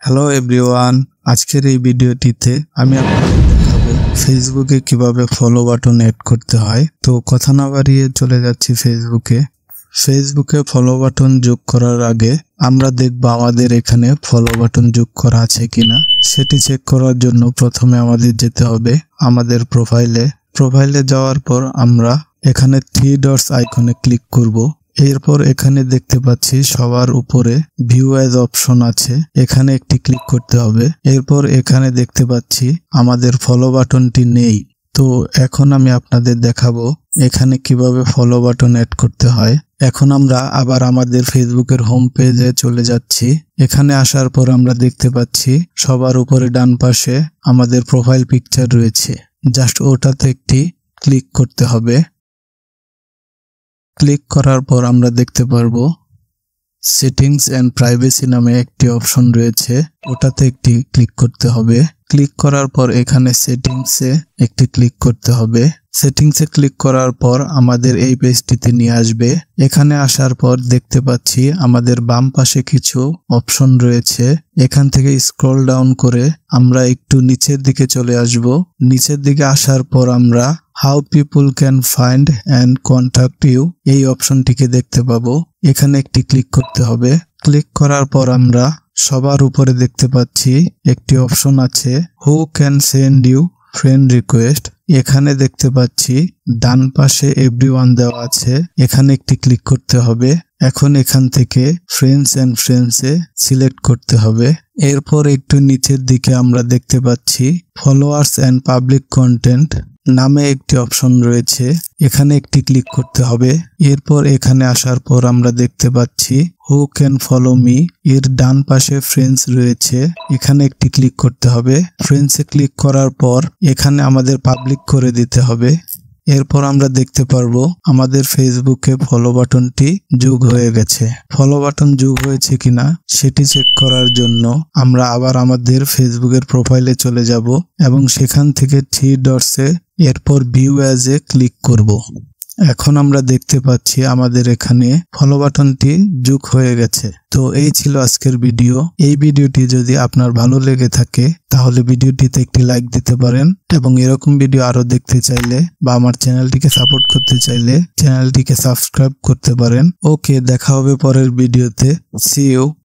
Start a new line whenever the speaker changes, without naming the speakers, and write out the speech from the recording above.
Hello everyone, আজকের এই ভিডিওটিতে আমি আপনাদের দেখাবো ফেসবুকে কিভাবে ফলো বাটন এড করতে হয়। তো কথা না বাড়িয়ে চলে যাচ্ছি ফেসবুকে ফলো বাটন যোগ করার আগে আমরা দেখব আমাদের এখানে ফলো বাটন যোগ করা আছে কিনা। সেটি চেক করার জন্য প্রথমে আমাদের যেতে হবে আমাদের প্রোফাইলে যাওয়ার পর আমরা এখানে 3 ডটস আইকনে ক্লিক করব। এরপর এখানে দেখতে পাচ্ছি সবার উপরে ভিউ অ্যাজ অপশন আছে, এখানে একটি ক্লিক করতে হবে। এরপর এখানে দেখতে পাচ্ছি আমাদের ফলো বাটনটি নেই। তো এখন আমি আপনাদের দেখাবো এখানে কিভাবে ফলো বাটন অ্যাড করতে হয়। এখন আমরা আবার আমাদের ফেসবুকের হোম পেজে চলে যাচ্ছি। এখানে আসার পর আমরা দেখতে পাচ্ছি সবার উপরে ডান পাশে আমাদের প্রোফাইল পিকচার রয়েছে, জাস্ট ওটাতে একটি ক্লিক করতে হবে। ক্লিক করার পর আমরা দেখতে পারবো সেটিংস এন্ড প্রাইভেসি নামে একটি অপশন রয়েছে, ওটাতে একটি ক্লিক করতে হবে। ক্লিক করার পর এখানে সেটিংসে একটি ক্লিক করতে হবে। সেটিংসে ক্লিক করার পর আমাদের এই পেজটিতে নিয়ে আসবে। এখানে আসার পর দেখতে পাচ্ছি আমাদের বাম পাশে কিছু অপশন রয়েছে। এখান থেকে স্ক্রল ডাউন করে আমরা একটু নিচের দিকে চলে আসব। নিচের দিকে আসার পর আমরা how people can find and contact you এই অপশনটিকে দেখতে পাবো। এখানে একটি ক্লিক করতে হবে। ক্লিক করার পর আমরা সবার উপরে দেখতে পাচ্ছি একটি অপশন আছে who can send you friend request. এখানে দেখতে পাচ্ছি ডান পাশে এভরিওয়ান দেওয়া আছে, এখানে একটি ক্লিক করতে হবে। এখন এখান থেকে ফ্রেন্ডস এন্ড ফ্রেন্ডসে সিলেক্ট করতে হবে। এরপর একটু নিচের দিকে আমরা দেখতে পাচ্ছি ফলোয়ার্স এন্ড পাবলিক কন্টেন্ট নামে একটি অপশন রয়েছে, এখানে একটি ক্লিক করতে হবে। এরপর এখানে আসার পর আমরা দেখতে পাচ্ছি হু ক্যান ফলো মি, এর ডান পাশে ফ্রেন্ডস রয়েছে, এখানে একটি ক্লিক করতে হবে। ফ্রেন্ডসে ক্লিক করার পর এখানে আমাদের পাবলিক করে দিতে হবে। এরপর আমরা দেখতে পারবো আমাদের ফেসবুকে ফলো বাটনটি যোগ হয়ে গেছে। ফলো বাটন যোগ হয়েছে কিনা সেটি চেক করার জন্য আমরা আবার আমাদের ফেসবুকের প্রোফাইলে চলে যাব এবং সেখান থেকে 3 ডটসে এরপর ভিউ অ্যাজ এ ক্লিক করব। এখন আমরা দেখতে পাচ্ছি আমাদের এখানে ফলো বাটনটি যোগ হয়ে গেছে। তো এই ছিল আজকের ভিডিও। এই ভিডিওটি যদি আপনার ভালো লেগে থাকে তাহলে ভিডিওটিতে একটি লাইক দিতে পারেন এবং এরকম ভিডিও আরো দেখতে চাইলে বা আমার চ্যানেলটিকে সাপোর্ট করতে চাইলে চ্যানেলটিকে সাবস্ক্রাইব করতে পারেন। ওকে, দেখা হবে পরের ভিডিওতে। See you.